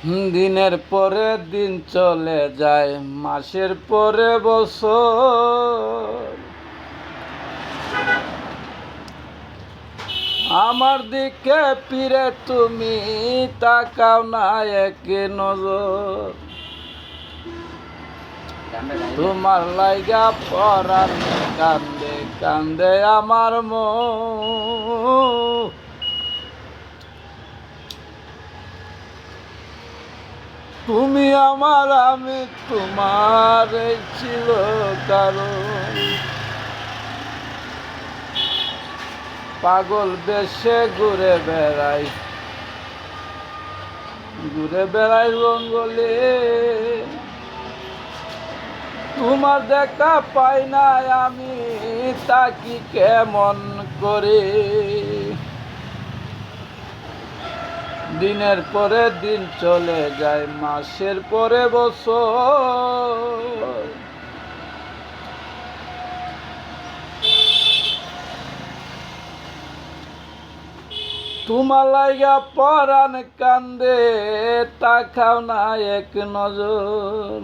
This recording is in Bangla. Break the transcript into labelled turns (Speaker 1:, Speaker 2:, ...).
Speaker 1: দিনের পরে দিন চলে যায়, মাসের পরে বছর। আমার দিকে ফিরে তুমি তাকাও না এক নজর। তোমার লাইগা পরাণ কান্দে কান্দে আমার মন। তুমি আমার আমি তোমার, এই ছিল কারণ। পাগল বেশে ঘুরে বেড়াই জঙ্গলে, তোমার দেখা পাই না আমি, তাকি কেমন করে। দিনের পরে দিন চলে যায়, মাসের পরে বছর। তোমার লাইগা পরাণ কান্দে তাকাও না এক নজর।